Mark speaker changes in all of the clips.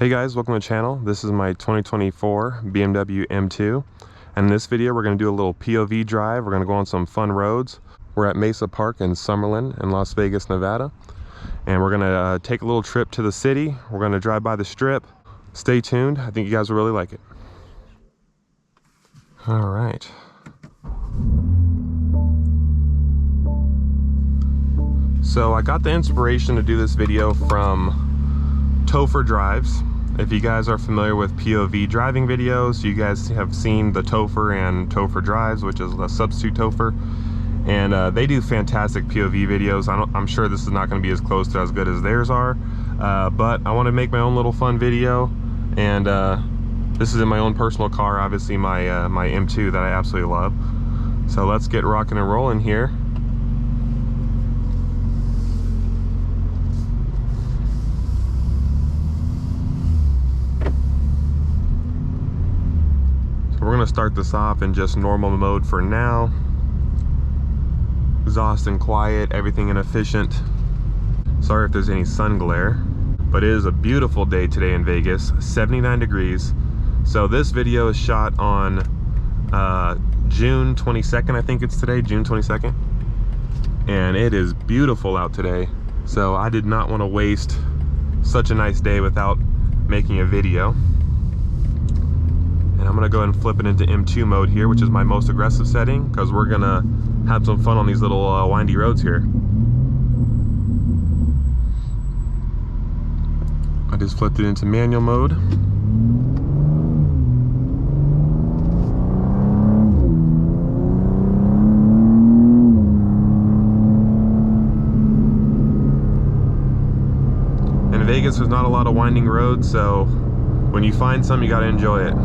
Speaker 1: Hey guys, welcome to the channel. This is my 2024 BMW M2. And in this video, we're going to do a little POV drive. We're going to go on some fun roads. We're at Mesa Park in Summerlin in Las Vegas, Nevada. And we're going to take a little trip to the city. We're going to drive by the strip. Stay tuned. I think you guys will really like it. All right. So I got the inspiration to do this video from Topher drives. If you guys are familiar with POV driving videos, you guys have seen the Topher and Topher drives, which is a substitute Topher, and they do fantastic POV videos. I'm sure this is not going to be as close to as good as theirs are, but I want to make my own little fun video, and this is in my own personal car, obviously my my M2 that I absolutely love. So let's get rocking and rolling here. We're going to start this off in just normal mode for now. Exhaust and quiet, everything inefficient. Sorry if there's any sun glare, but it is a beautiful day today in Vegas, 79 degrees. So this video is shot on June 22nd, I think it's today, June 22nd. And it is beautiful out today. So I did not want to waste such a nice day without making a video. And I'm gonna go ahead and flip it into M2 mode here, which is my most aggressive setting, because we're gonna have some fun on these little windy roads here. I just flipped it into manual mode. In Vegas, there's not a lot of winding roads, so when you find some, you gotta enjoy it.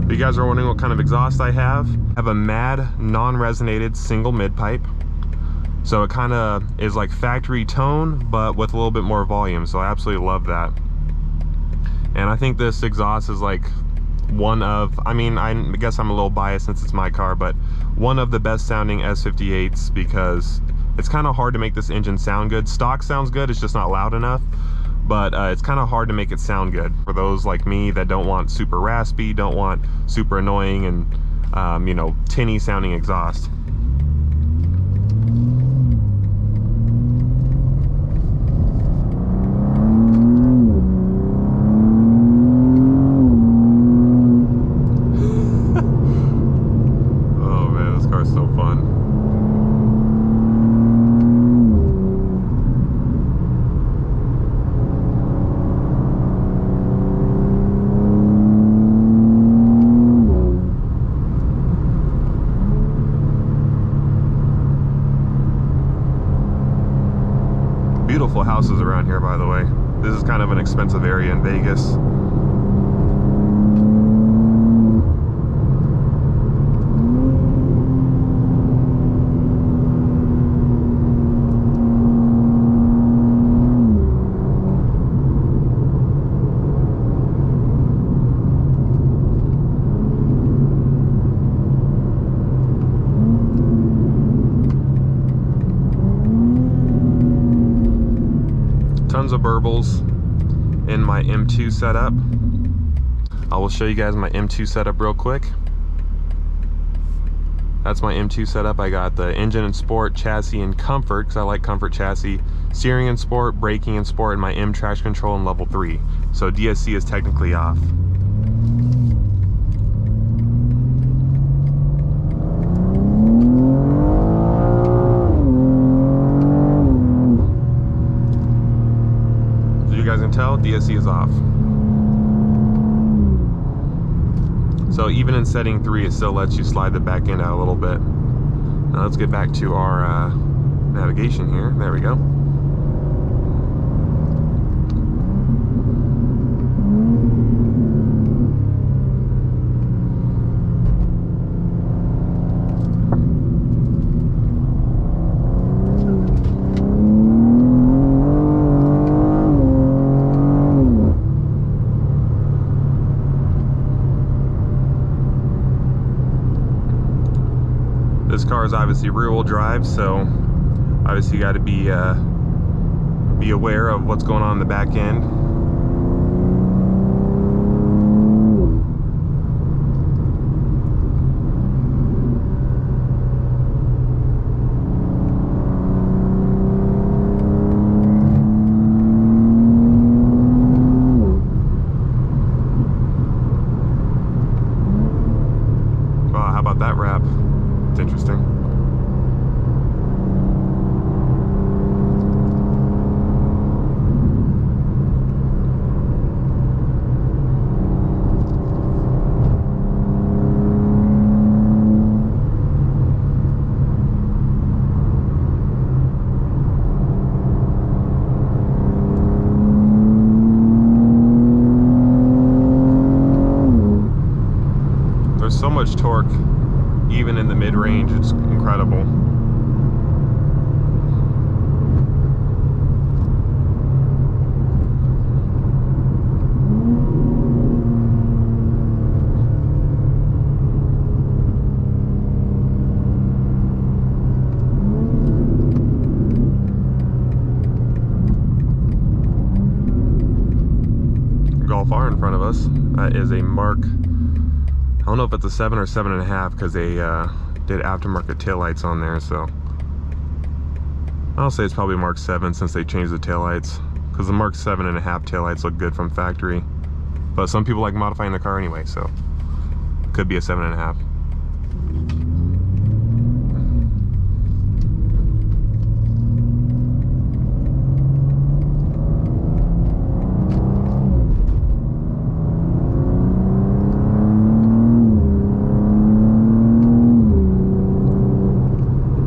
Speaker 1: You guys are wondering what kind of exhaust I have. I have a mad non-resonated single mid-pipe. So it kind of is like factory tone, but with a little bit more volume. So I absolutely love that. And I think this exhaust is like one of, I mean, I guess I'm a little biased since it's my car, but one of the best sounding S58s, because it's kind of hard to make this engine sound good. Stock sounds good, it's just not loud enough. But it's kind of hard to make it sound good for those like me that don't want super raspy, don't want super annoying and you know, tinny sounding exhaust. Oh man, this car's so fun. Beautiful houses around here, by the way. This is kind of an expensive area in Vegas. Tons of burbles in my M2 setup. I will show you guys my M2 setup real quick. That's my M2 setup. I got the engine in sport, chassis in comfort, because I like comfort chassis, steering in sport, braking in sport, and my M traction control in level 3. So DSC is technically off. You guys can tell DSC is off. So even in setting 3, it still lets you slide the back end out a little bit. Now let's get back to our navigation here. There we go. This car is obviously rear-wheel drive, so obviously you got to be aware of what's going on in the back end. Wow, how about that wrap? It's interesting. There's so much torque, even in the mid-range, it's incredible. Golf R in front of us. That is a Mark, I don't know if it's a 7 or 7.5 because they did aftermarket taillights on there, so I'll say it's probably Mark 7 since they changed the taillights, because the Mark 7.5 taillights look good from factory, but some people like modifying the car anyway, so it could be a 7.5.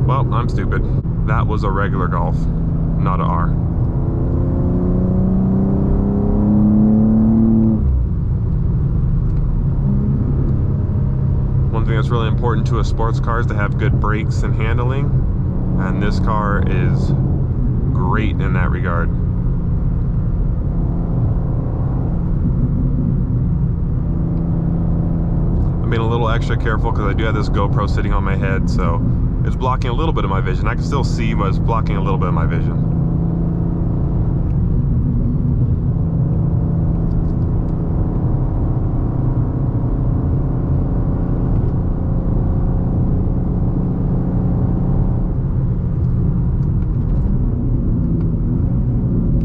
Speaker 1: Well, I'm stupid. That was a regular Golf, not a R. One thing that's really important to a sports car is to have good brakes and handling, and this car is great in that regard. I'm being a little extra careful because I do have this GoPro sitting on my head, so it's blocking a little bit of my vision. I can still see, but it's blocking a little bit of my vision.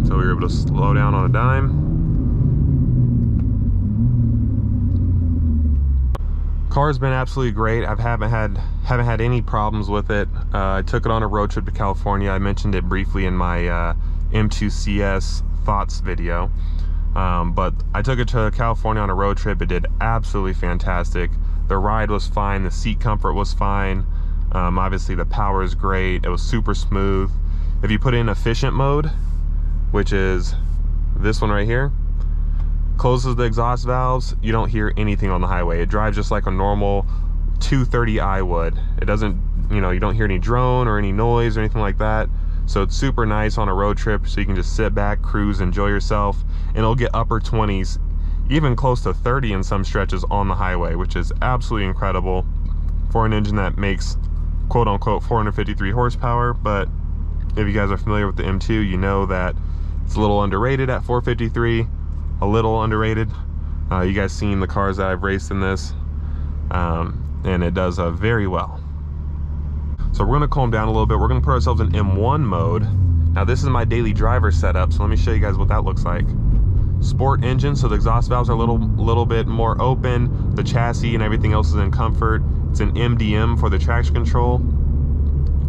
Speaker 1: So we were able to slow down on a dime. Car's been absolutely great. I haven't had any problems with it. I took it on a road trip to California. I mentioned it briefly in my M2 CS thoughts video, but I took it to California on a road trip. It did absolutely fantastic. The ride was fine, the seat comfort was fine, obviously the power is great. It was super smooth. If you put in efficient mode, which is this one right here, closes the exhaust valves, you don't hear anything on the highway. It drives just like a normal 230i would. It doesn't, you know, you don't hear any drone or any noise or anything like that. So it's super nice on a road trip, so you can just sit back, cruise, enjoy yourself, and it'll get upper 20s, even close to 30 in some stretches on the highway, which is absolutely incredible for an engine that makes quote unquote 453 horsepower. But if you guys are familiar with the M2, you know that it's a little underrated at 453. A little underrated. You guys seen the cars that I've raced in this, and it does very well. So we're going to calm down a little bit. We're going to put ourselves in M1 mode. Now this is my daily driver setup, so let me show you guys what that looks like. Sport engine, so the exhaust valves are a little bit more open. The chassis and everything else is in comfort. It's an MDM for the traction control.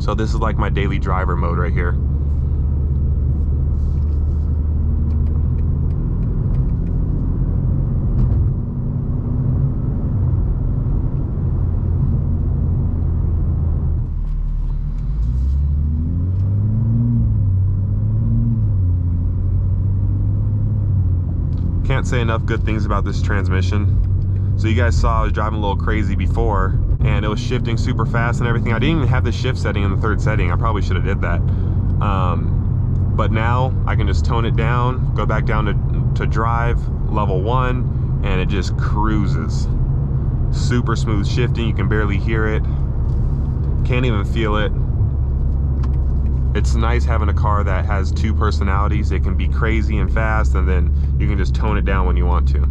Speaker 1: So this is like my daily driver mode right here. Can't say enough good things about this transmission. So you guys saw I was driving a little crazy before, and it was shifting super fast and everything. I didn't even have the shift setting in the third setting. I probably should have did that. But now I can just tone it down, go back down to drive level 1, and it just cruises. Super smooth shifting, you can barely hear it. Can't even feel it. It's nice having a car that has two personalities. It can be crazy and fast, and then you can just tone it down when you want to.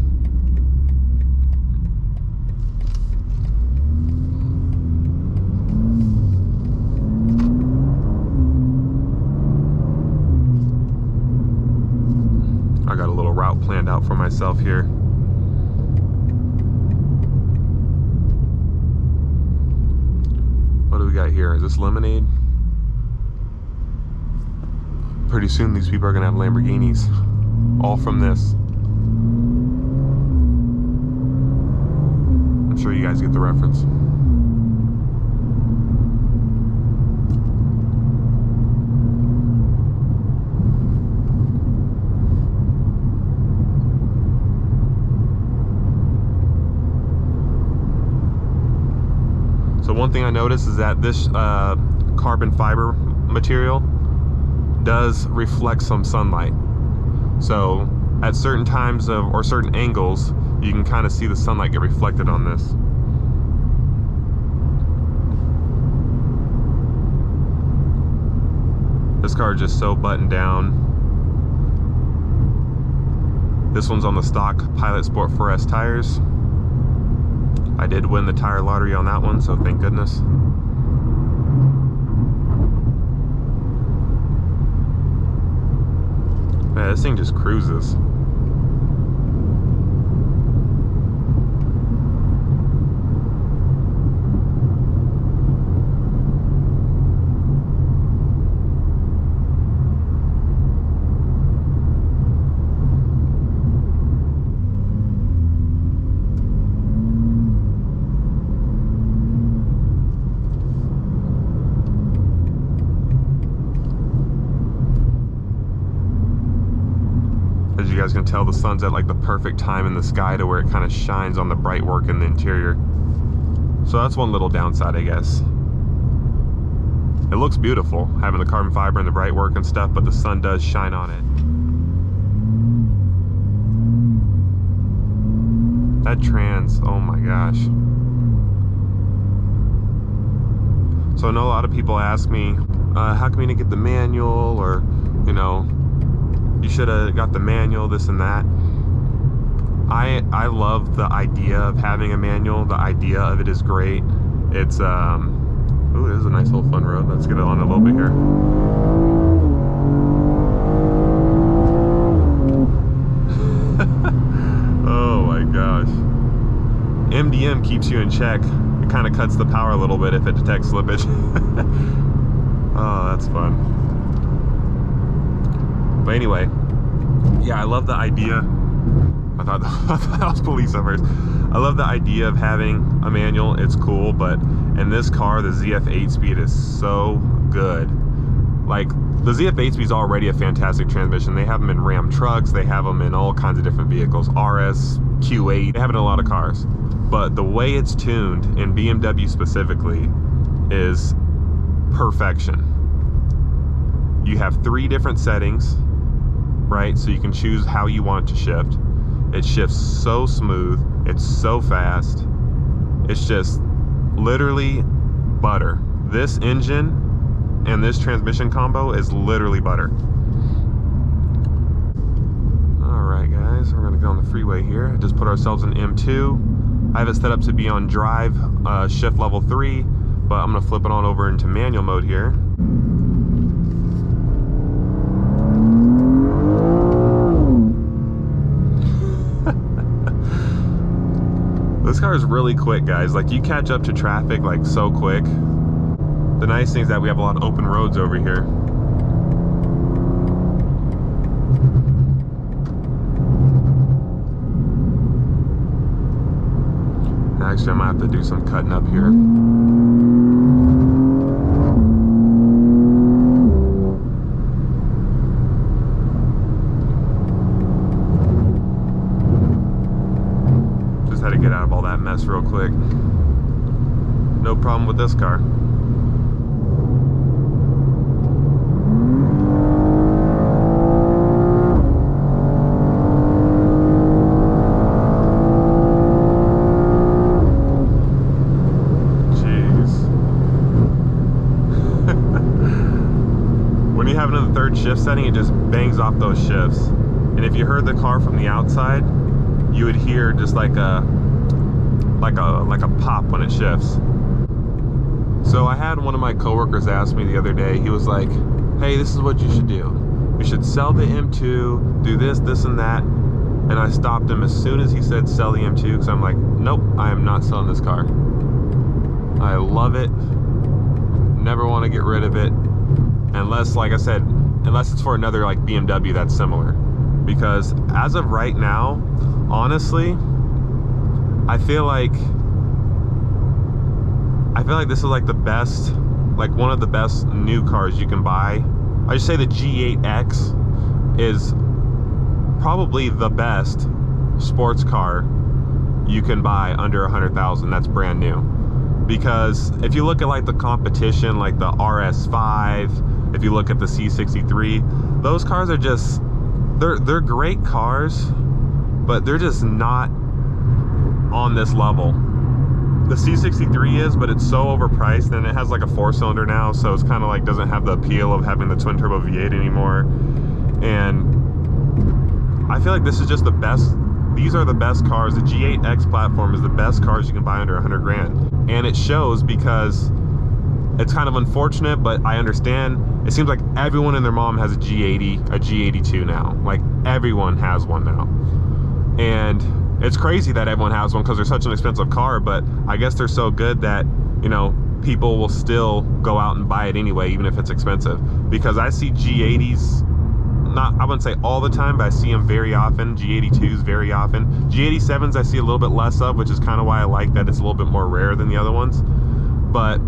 Speaker 1: I got a little route planned out for myself here. What do we got here? Is this lemonade? Pretty soon these people are gonna have Lamborghinis. All from this. I'm sure you guys get the reference. So one thing I noticed is that this carbon fiber material does reflect some sunlight. So at certain times or certain angles, you can kind of see the sunlight get reflected on this. This car is just so buttoned down. This one's on the stock Pilot Sport 4S tires. I did win the tire lottery on that one, so thank goodness. Man, this thing just cruises. As you guys can tell, the sun's at like the perfect time in the sky to where it kind of shines on the bright work in the interior. So that's one little downside, I guess. It looks beautiful having the carbon fiber and the bright work and stuff, but the sun does shine on it. That trans, oh my gosh. So I know a lot of people ask me, how come you didn't get the manual, or, you know, you should have got the manual, this and that. I love the idea of having a manual. The idea of it is great. It's ooh, it is a nice little fun road. Let's get it on a little bit here. Oh my gosh. MDM keeps you in check. It kind of cuts the power a little bit if it detects slippage. Oh, that's fun. But anyway, yeah, I love the idea. I thought that was police at first. I love the idea of having a manual. It's cool, but in this car, the ZF 8-speed is so good. Like, the ZF 8-speed is already a fantastic transmission. They have them in Ram trucks. They have them in all kinds of different vehicles. RS, Q8. They have it in a lot of cars. But the way it's tuned, in BMW specifically, is perfection. You have 3 different settings, right? So you can choose how you want it to shift. It shifts so smooth. It's so fast. It's just literally butter. This engine and this transmission combo is literally butter. Alright guys, we're gonna go on the freeway here. Just put ourselves in M2. I have it set up to be on drive, shift level 3, but I'm gonna flip it on over into manual mode here. This car is really quick, guys. Like, you catch up to traffic like so quick. The nice thing is that we have a lot of open roads over here. Actually, I might have to do some cutting up here. Just had to get out of all that mess real quick. No problem with this car. shift setting, it just bangs off those shifts. And if you heard the car from the outside, you would hear just like a pop when it shifts. So I had one of my coworkers ask me the other day, he was like, hey, this is what you should do. You should sell the M2, do this, this, and that. And I stopped him as soon as he said sell the M2, because I'm like, nope, I am not selling this car. I love it. Never want to get rid of it. Unless, like I said, unless it's for another like BMW that's similar. Because as of right now, honestly, I feel like this is like the best, like one of the best new cars you can buy. I just say the G8X is probably the best sports car you can buy under 100,000. That's brand new. Because if you look at like the competition, like the RS5, if you look at the C63, those cars are just, they're great cars, but they're just not on this level. The C63 is, but it's so overpriced, and it has like a 4-cylinder now, so it's kind of like doesn't have the appeal of having the twin turbo V8 anymore. And I feel like this is just the best. These are the best cars. The G8X platform is the best cars you can buy under 100 grand. And it shows, because it's kind of unfortunate, but I understand. It seems like everyone and their mom has a G80, a G82 now. Like everyone has one now. And it's crazy that everyone has one because they're such an expensive car, but I guess they're so good that, you know, people will still go out and buy it anyway, even if it's expensive. Because I see G80s, not, I wouldn't say all the time, but I see them very often. G82s very often. G87s I see a little bit less of, which is kind of why I like that it's a little bit more rare than the other ones. But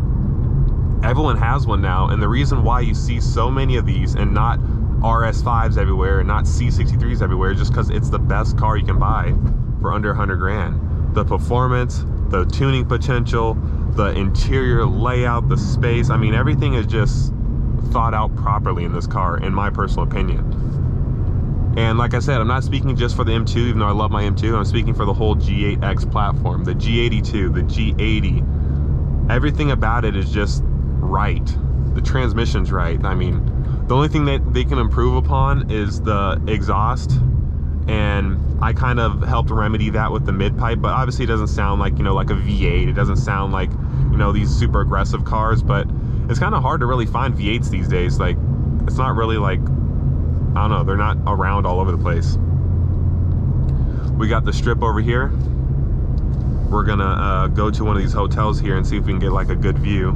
Speaker 1: everyone has one now, and the reason why you see so many of these and not RS5s everywhere and not C63s everywhere is just because it's the best car you can buy for under 100 grand. The performance, the tuning potential, the interior layout, the space, I mean, everything is just thought out properly in this car, in my personal opinion. And like I said, I'm not speaking just for the M2, even though I love my M2. I'm speaking for the whole G8X platform, the G82, the G80. Everything about it is just right. The transmission's right. I mean, the only thing that they can improve upon is the exhaust, and I kind of helped remedy that with the mid-pipe, but obviously it doesn't sound like, you know, like a V8. It doesn't sound like, you know, these super aggressive cars, but it's kind of hard to really find V8s these days. Like, it's not really like, I don't know, they're not around all over the place. We got the strip over here. We're gonna go to one of these hotels here and see if we can get like a good view.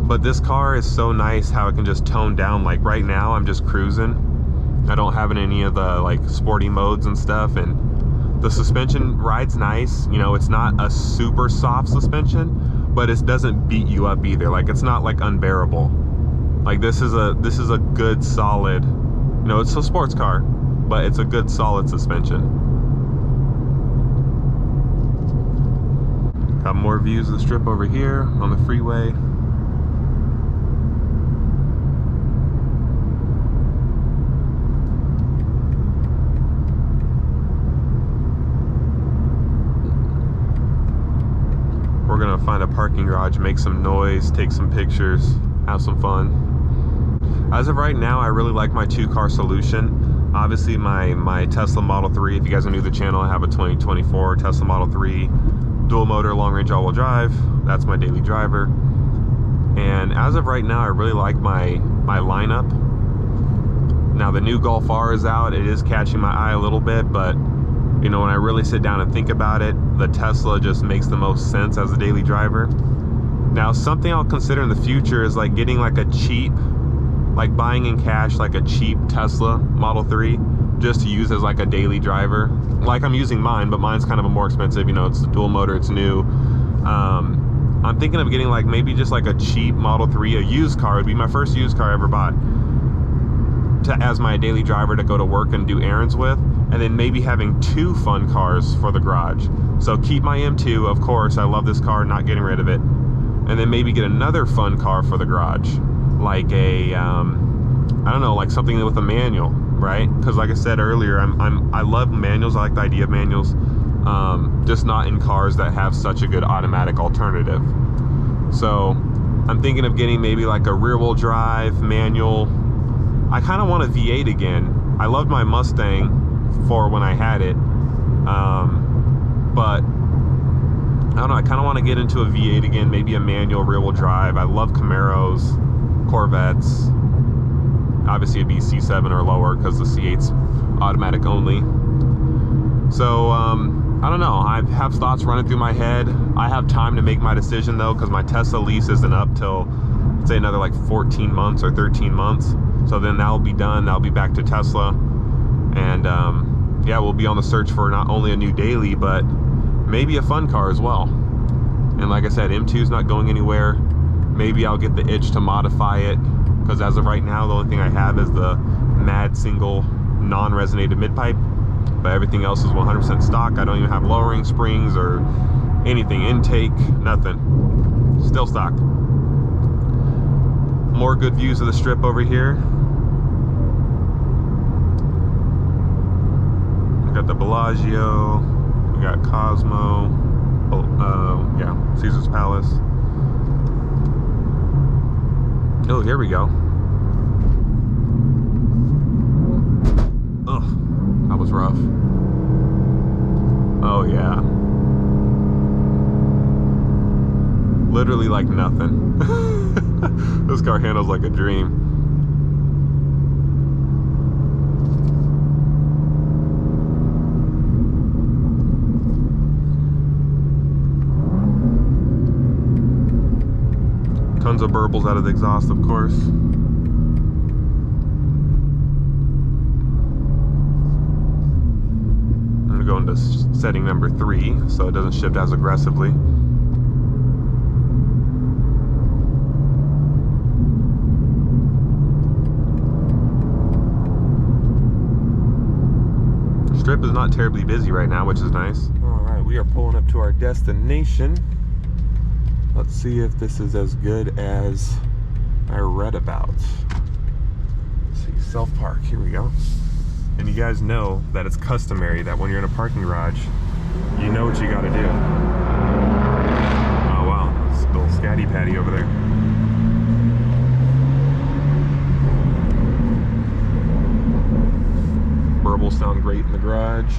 Speaker 1: But this car is so nice how it can just tone down. Like right now I'm just cruising. I don't have any of the like sporty modes and stuff, and the suspension rides nice. You know, it's not a super soft suspension, but it doesn't beat you up either. Like, it's not like unbearable. Like, this is a good solid, you know, it's a sports car, but it's a good solid suspension. Got more views of the strip over here on the freeway. We're gonna find a parking garage, make some noise, take some pictures, have some fun. As of right now, I really like my 2-car solution. Obviously my Tesla Model 3, if you guys are new to the channel, I have a 2024 Tesla Model 3 dual motor long range all-wheel drive. That's my daily driver. And as of right now, I really like my lineup. Now the new Golf R is out. It is catching my eye a little bit, but you know, when I really sit down and think about it, the Tesla just makes the most sense as a daily driver. Now, something I'll consider in the future is like getting like a cheap, like buying in cash, like a cheap Tesla Model 3, just to use as like a daily driver. Like I'm using mine, but mine's kind of a more expensive, you know, it's the dual motor, it's new. I'm thinking of getting like maybe just like a cheap Model 3, a used car. It'd be my first used car I ever bought, as my daily driver to go to work and do errands with, and then maybe having 2 fun cars for the garage. So keep my M2, of course, I love this car, not getting rid of it, and then maybe get another fun car for the garage, like a I don't know, like something with a manual, right? Because like I said earlier, I love manuals. I like the idea of manuals, just not in cars that have such a good automatic alternative. So I'm thinking of getting maybe like a rear-wheel drive manual. I kind of want a V8 again. I loved my Mustang for when I had it, but I don't know, I kind of want to get into a V8 again, maybe a manual rear-wheel drive. I love Camaros, Corvettes, obviously a C7 or lower because the C8's automatic only. So I don't know, I have thoughts running through my head. I have time to make my decision though, because my Tesla lease isn't up till, say, another like 14 months or 13 months. So then that'll be done, I'll be back to Tesla, and yeah, we'll be on the search for not only a new daily, but maybe a fun car as well. And like I said, M2's not going anywhere. Maybe I'll get the itch to modify it, because as of right now, the only thing I have is the Mad single non-resonated mid-pipe, but everything else is 100% stock. I don't even have lowering springs or anything, intake, nothing. Still stock. More good views of the strip over here. We got the Bellagio, we got Cosmo, yeah, Caesar's Palace. Oh, here we go. Ugh, that was rough. Oh yeah. Literally like nothing. This car handles like a dream. Tons of burbles out of the exhaust, of course. I'm gonna go into setting number 3 so it doesn't shift as aggressively. Strip is not terribly busy right now, which is nice. All right, we are pulling up to our destination. Let's see if this is as good as I read about. Let's see, self-park, here we go. And you guys know that it's customary that when you're in a parking garage, you know what you gotta do. Oh wow, this little scatty patty over there. Burbles sound great in the garage.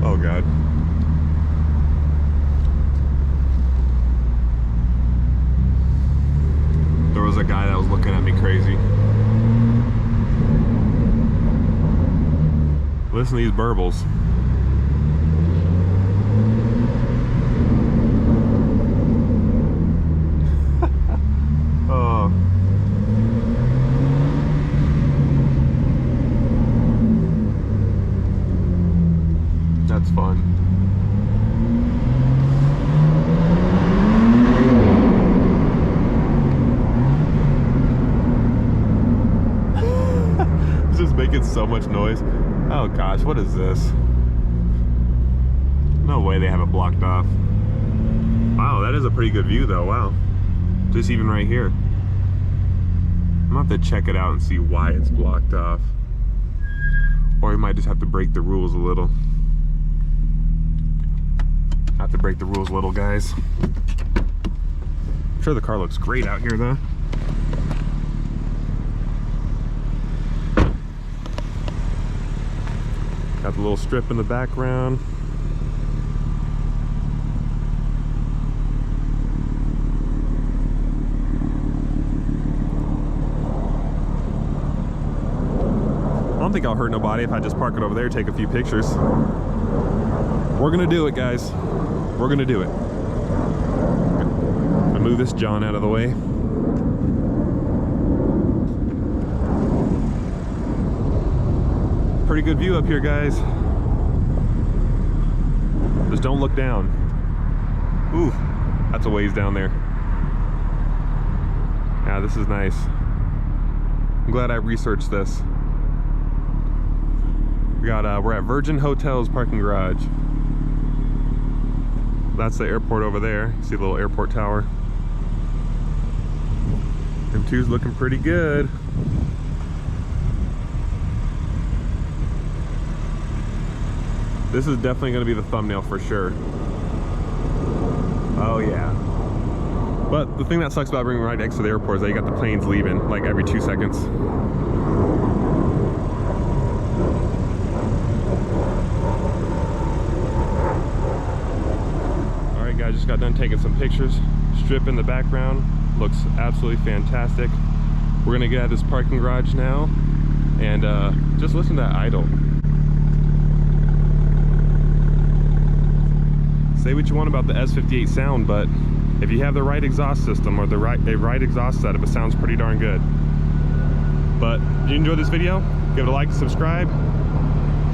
Speaker 1: Oh God. There was a guy that was looking at me crazy. Listen to these burbles. That's fun. It's just making so much noise. Oh gosh, what is this? No way they have it blocked off. Wow, that is a pretty good view though, wow. Just even right here. I'm gonna have to check it out and see why it's blocked off. Or we might just have to break the rules a little. Have to break the rules a little, guys. I'm sure the car looks great out here though. Got the little strip in the background. I don't think I'll hurt nobody if I just park it over there, take a few pictures. We're gonna do it, guys. We're gonna do it. I move this John out of the way. Pretty good view up here, guys. Just don't look down. Ooh, that's a ways down there. Yeah, this is nice. I'm glad I researched this. We got, we're at Virgin Hotels parking garage. That's the airport over there. See the little airport tower. M2's looking pretty good. This is definitely going to be the thumbnail for sure. Oh yeah. But the thing that sucks about being right next to the airport is that you got the planes leaving like every 2 seconds. Alright guys, just got done taking some pictures. Strip in the background looks absolutely fantastic. We're gonna get out of this parking garage now and just listen to that idle. Say what you want about the S58 sound, but if you have the right exhaust system or the right exhaust setup, it sounds pretty darn good. But if you enjoyed this video, give it a like, subscribe,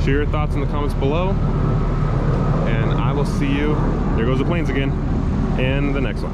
Speaker 1: share your thoughts in the comments below, and I will see you, there goes the planes again, in the next one.